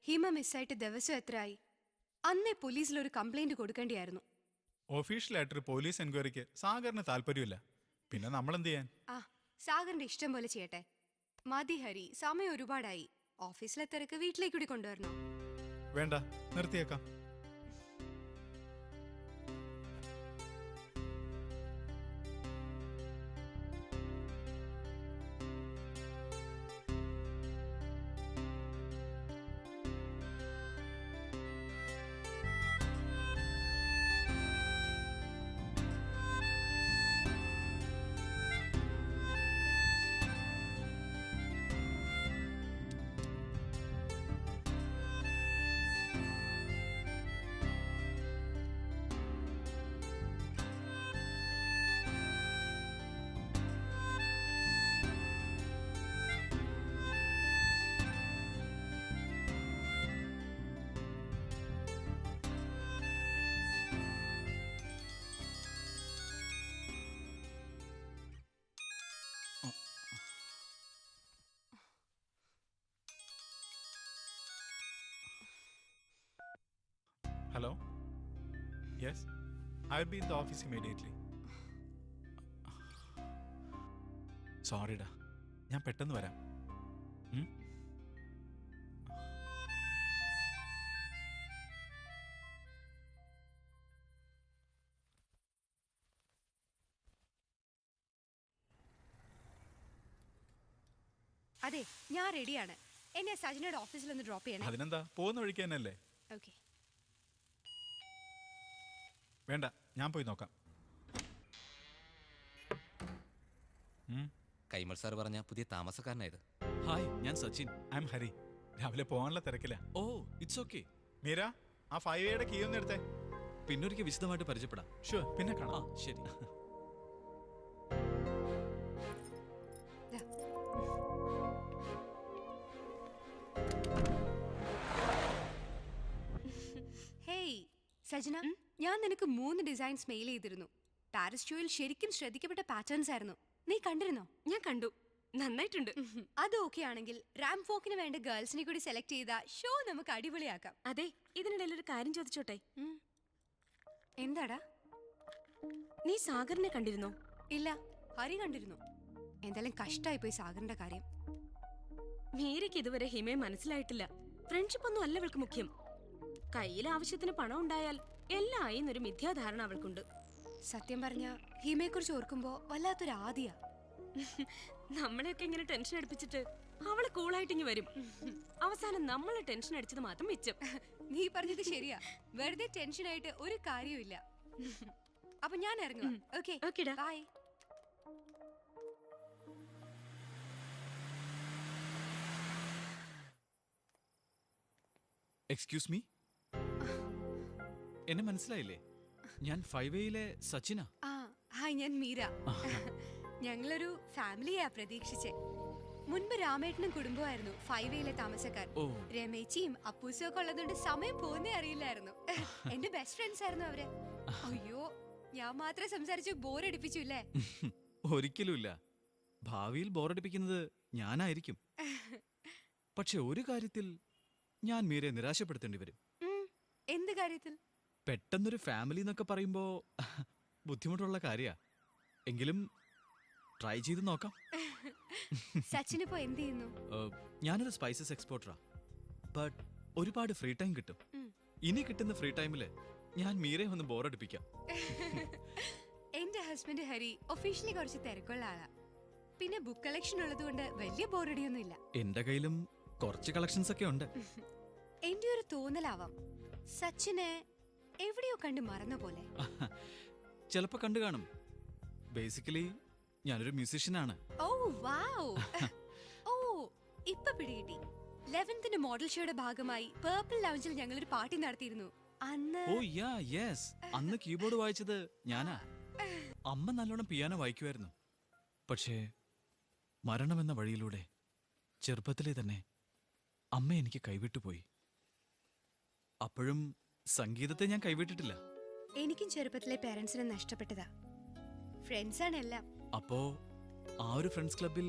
ഹിമ മിസ്സായിട്ട് ദിവസം എത്രയായി? അന്നേ പോലീസിൽ ഒരു കംപ്ലൈന്റ് കൊടുക്കേണ്ടിയായിരുന്നു. ഒഫീഷ്യലായിട്ടൊരു പോലീസ് എൻക്വയറിക്ക് സാഗറിന് താല്പര്യമില്ല. പിന്നെ നമ്മൾ എന്ത് ചെയ്യാൻ? ആ, സാഗറിന്റെ ഇഷ്ടം പോലെ ചെയ്യട്ടെ. മതി ഹരി, സമയം ഒരുപാടായി. ഓഫീസിലെ തിരക്ക് വീട്ടിലേക്ക് കൂടി കൊണ്ടുവരണോ? വേണ്ട, നിർത്തിയേക്കാം. Hello, yes, I will be in the office immediately. സോറിടാ, ഞാൻ പെട്ടെന്ന് വരാം. അതെ, ഞാൻ റെഡിയാണ്. എന്നെ സജനയുടെ ഓഫീസിൽ ഒന്ന് ഡ്രോപ്പ് ചെയ്യണം. അതിനെന്താ, പോകുന്ന വഴിക്ക് തന്നെയല്ലേ? ഓക്കെ. വേണ്ട, ഞാൻ പോയി നോക്കാം. കൈമൾ സാർ പറഞ്ഞ പുതിയ താമസക്കാരനായത്. ഹായ്, ഞാൻ സച്ചിൻ. I M Hari. രാവിലെ പോകാനുള്ള തിരക്കില്ല. ഓ, ഇറ്റ്സ് ഓക്കെ. മീര, ആ 5A കീ ഒന്ന് എടുത്തേ. പിന്നൊരിക്കൽ വിശദമായിട്ട് പരിചയപ്പെടാം. ഷുവർ, പിന്നെ കാണാം. ആ, ശരി. ഹേയ് സജന, ഞാൻ നിനക്ക് 3 ഡിസൈൻസ് മെയിൽ ചെയ്തിരുന്നു. പാരിസ് ഷോയിൽ ശരിക്കും ശ്രദ്ധിക്കപ്പെട്ട പാറ്റേൺസ് ആയിരുന്നു. നീ കണ്ടിരുന്നോ? ഞാൻ കണ്ടു, നന്നായിട്ടുണ്ട്. അത് ഓക്കെ ആണെങ്കിൽ റാംപ് വോക്കിന് വേണ്ട ഗേൾസിനെ കൂടി സെലക്ട് ചെയ്ത ഷോ നമുക്ക് അടിപൊളിയാക്കാം. അതെ, ഇതിനിടയിൽ ഒരു കാര്യം ചോദിച്ചോട്ടെ? എന്താടാ? നീ സാഗറിനെ കണ്ടിരുന്നോ? ഇല്ല, ഹരി കണ്ടിരുന്നു. എന്തായാലും കഷ്ടായി പോയി സാഗറിന്റെ കാര്യം. മീരയ്ക്ക് ഇതുവരെ ഹിമയെ മനസ്സിലായിട്ടില്ല. ഫ്രണ്ട്ഷിപ്പ് ഒന്നും അല്ല അവൾക്ക് മുഖ്യം. കയ്യിൽ ആവശ്യത്തിന് പണം ഉണ്ടായാൽ എല്ലാം ആയി എന്നൊരു മിഥ്യാധാരണ അവൾക്കുണ്ട്. സത്യം പറഞ്ഞ ഹിമയെ കുറിച്ച് ഓർക്കുമ്പോ വല്ലാത്തൊരു ആദിയാ. നമ്മളെയൊക്കെ ഇങ്ങനെ ടെൻഷൻ അടുപ്പിച്ചിട്ട് അവള് കൂളായിട്ട് ഇങ്ങ് വരും. അവസാനം നമ്മളെ ടെൻഷൻ അടിച്ചത് മാത്രം മിച്ചം. നീ പറഞ്ഞത് ശരിയാ, വെറുതെ ടെൻഷനായിട്ട് ഒരു കാര്യമില്ല. അപ്പൊ ഞാൻ ഇറങ്ങുക. ഓക്കെ, ഓക്കെടാ. ബൈ. എക്സ്ക്യൂസ് മീ, എന്നെ മനസ്സിലായില്ലേ? ഞാൻ 5Aയിലെ സച്ചിനാ. ആ, ഹായ്, ഞാൻ മീര. ഞങ്ങളൊരു ഫാമിലിയാ പ്രതീക്ഷിച്ചേ. മുൻപ് രാമേട്ടനും കുടുംബമായിരുന്നു 5Aയിലെ താമസക്കാർ. ഓ. രമേച്ചിയും അപ്പൂസും ഒക്കെ ഉള്ളതുകൊണ്ട് സമയം പോകുന്നേ അറിയില്ലായിരുന്നു. എന്റെ ബെസ്റ്റ് ഫ്രണ്ട്സ് ആയിരുന്നു അവര്. അയ്യോ, ഞാൻ മാത്രം സംസാരിച്ച് ബോറടിപ്പിച്ചു അല്ലേ? ഒരിക്കലുമില്ല. ഭാവിയിൽ ബോറടിപ്പിക്കുന്നത് ഞാനായിരിക്കും. പക്ഷെ ഒരു കാര്യത്തിൽ ഞാൻ മീരയെ നിരാശപ്പെടുത്തേണ്ടി വരും. എന്ത് കാര്യത്തിൽ? പെട്ടെന്നൊരു ഫാമിലി എന്നൊക്കെ പറയുമ്പോ ബുദ്ധിമുട്ടുള്ള കാര്യാ. എങ്കിലും ട്രൈ ചെയ്ത് നോക്കാം. സച്ചിനിപ്പോ എന്ത് ചെയ്യുന്നു? ഞാനൊരു സ്പൈസസ് എക്സ്പോർട്ടറാ. ബട്ട് ഒരുപാട് ഫ്രീ ടൈം കിട്ടും. ഇനി കിട്ടുന്ന ഫ്രീ ടൈമില് ഞാൻ മീരയെ ഒന്ന് ബോറടിപ്പിക്കാം. എന്റെ ഹസ്ബൻഡ് ഹരി ഒഫീഷ്യലി കുറച്ച് തിരക്കുള്ള ആളാ. പിന്നെ ബുക്ക് കളക്ഷൻ ഉള്ളതുകൊണ്ട് വലിയ ബോറടിയൊന്നും ഇല്ല. എന്റെ കയ്യിലും കുറച്ച് കളക്ഷൻസ് ഒക്കെ ഉണ്ട്. എന്റെ ഒരു തോന്നലാവാം, സച്ചിനെ എവിടെയോ കണ്ട് മറന്ന പോലെ. ചിലപ്പോ കണ്ടു കാണും. ബേസിക്കലി ഞാനൊരു മ്യൂസീഷ്യനാണ്. ഓ വാവ്. ഓ, ഇപ്പൊ പിടികിട്ടി. 11th മോഡൽ ഷോയുടെ ഭാഗമായി പേർപ്പിൾ ലൗഞ്ചിൽ ഞങ്ങളൊരു പാർട്ടി നടത്തിയിരുന്നു. അന്ന് ഓ യാ യെസ്, അന്ന് കീബോർഡ് വായിച്ചത് ഞാനാ. അമ്മ നല്ലോണം പിയാനോ വായിക്കുമായിരുന്നു. പക്ഷേ മരണമെന്ന വഴിയിലൂടെ ചെറുപ്പത്തിലെ തന്നെ അമ്മ എനിക്ക് കൈവിട്ടുപോയി. അപ്പോഴും സംഗീതത്തെ ഞാൻ കൈവിട്ടിട്ടില്ല. എനിക്കും ചെറുപ്പത്തിലെ പേരൻസിനെ നഷ്ടപ്പെട്ടതാ. ഫ്രണ്ട്സാണ് എല്ലാം. അപ്പോ ആ ഒരു ഫ്രണ്ട്സ് ക്ലബിൽ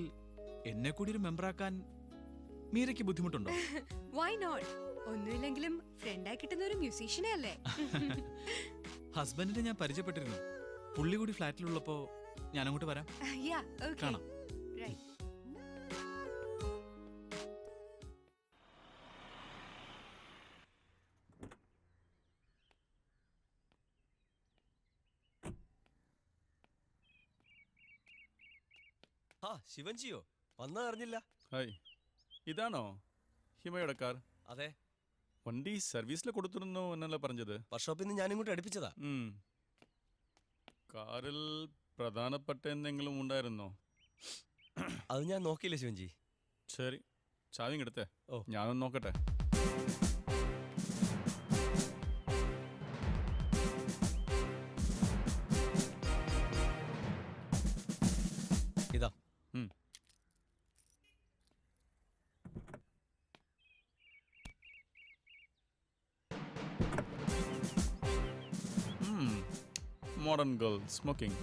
എന്നെ കൂടി ഒരു മെമ്പറാക്കാൻ മീരയ്ക്ക് ബുദ്ധിമുട്ടുണ്ടോ? Why not? ഒന്നുമില്ലെങ്കിലും ഫ്രണ്ടായി കിട്ടുന്ന ഒരു മ്യൂസീഷ്യനെ അല്ലേ? ഹസ്ബൻഡിനെ ഞാൻ പരിചയപ്പെട്ടിരുന്നു. പുള്ളി കൂടി ഫ്ലാറ്റിലുള്ളപ്പോ ഞാൻ അങ്ങോട്ട് വരാം. Yeah, okay. കാണാം. Right. ആ ശിവൻജിയോ വന്നാ അറിഞ്ഞില്ല. ഹായ്, ഇതാണോ ഹിമയുടെ കാർ? അതെ, വണ്ടി സർവീസിൽ കൊടുത്തിരുന്നു എന്നല്ല പറഞ്ഞത്. വർക്ക്ഷോപ്പിൽ നിന്ന് ഞാൻ ഇങ്ങോട്ട് അടുപ്പിച്ചതാ. കാറിൽ പ്രധാനപ്പെട്ട എന്തെങ്കിലും ഉണ്ടായിരുന്നോ? അത് ഞാൻ നോക്കിയില്ല ശിവൻജി. ശരി, ചാവിയും എടുത്തേ. ഓ. ഞാനൊന്ന് നോക്കട്ടെ. ഇതാ. Modern girl smoking.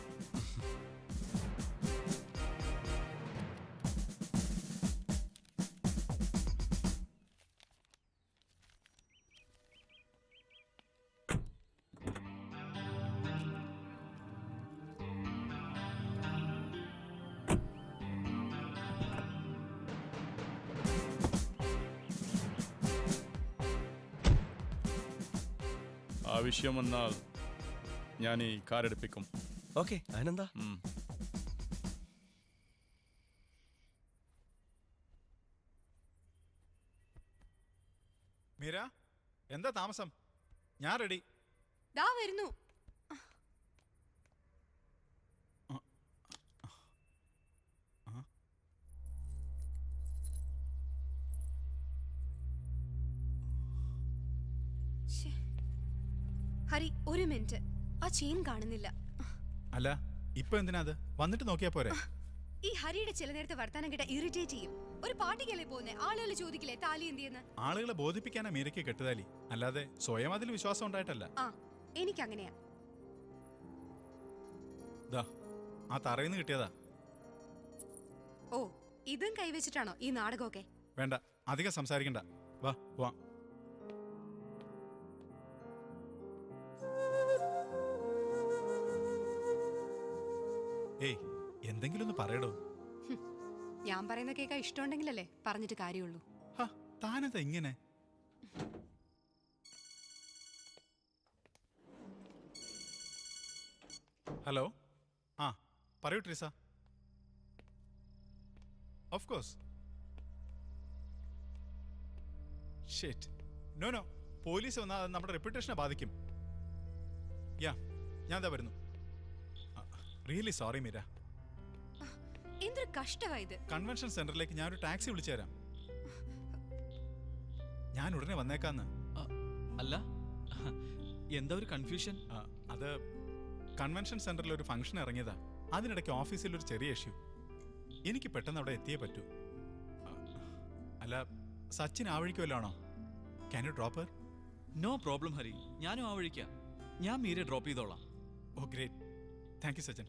ആവശ്യം വന്നാൽ ഞാൻ ഈ കാർ എടുപ്പിക്കും. ഓക്കെ, അതിനെന്താ. മീര, എന്താ താമസം? ഞാൻ റെഡി. ദാ വരുന്നു. ശ്ശേ. ഹരി, ഒരു മിനിറ്റ്. ആ ചെയിൻ കാണുന്നില്ല. അല്ല, ഇപ്പൊ എന്തിനാ അത്? വന്നിട്ട് നോക്കിയാ പോരെ? ഈ ഹരിയുടെ ചില നേരത്തെ വർത്താനം കേട്ട ഇറിറ്റേറ്റ് ചെയ്യും. ഒരു പാർട്ടിക്കല്ലേ പോകുന്നേ, ആളുകൾ ചോദിക്കില്ലേ താലി എന്തിയെന്ന്? ആളുകളെ ബോധിപ്പിക്കാനാ മീരയ്ക്ക് കെട്ടുതാലി, അല്ലാതെ സ്വയം അതിൽ വിശ്വാസം ഉണ്ടായിട്ടല്ല. ആ, എനിക്കങ്ങനെയാ. ദാ, ആ തറയിന്ന് കിട്ടിയതാ. ഓ, ഇതും കൈവച്ചിട്ടാണോ ഈ നാടകമൊക്കെ? വേണ്ട, അധികം സംസാരിക്കണ്ട. വാ പോവാം. ഏയ്, എന്തെങ്കിലും ഒന്ന് പറയടോ. ഞാൻ പറയുന്ന കേൾക്കാൻ ഇഷ്ടമുണ്ടെങ്കിലല്ലേ പറഞ്ഞിട്ട് കാര്യമുള്ളൂ. ഹാ, താനെന്താ ഇങ്ങനെ? ഹലോ, ആ പറയൂ Treesa. Of course. Shit, no no, police വന്നാൽ അത് നമ്മുടെ റെപ്യൂട്ടേഷനെ ബാധിക്കും. യാ, ഞാൻ എന്താ വരുന്നു. Really sorry Meera. എന്തൊരു കഷ്ടമായത്. കൺവെൻഷൻ സെന്ററിലേക്ക് ഞാനൊരു ടാക്സി വിളിച്ചു തരാം. ഞാൻ ഉടനെ വന്നേക്കാന്ന്. അല്ല, എന്താ ഒരു കൺഫ്യൂഷൻ? അത് കൺവെൻഷൻ സെന്ററിൽ ഒരു ഫംഗ്ഷൻ ഇറങ്ങിയതാ. അതിനിടയ്ക്ക് ഓഫീസിൽ ഒരു ചെറിയ ഇഷ്യൂ. എനിക്ക് പെട്ടെന്ന് അവിടെ എത്തിയേ പറ്റൂ. അല്ല, സച്ചിൻ ആ വഴിക്ക് വല്ലാണോ? Can you drop? No problem Hari, ഞാനും ആ വഴിക്കാം. ഞാൻ മീരെ ഡ്രോപ്പ് ചെയ്തോളാം. Oh great, thank you Sachin.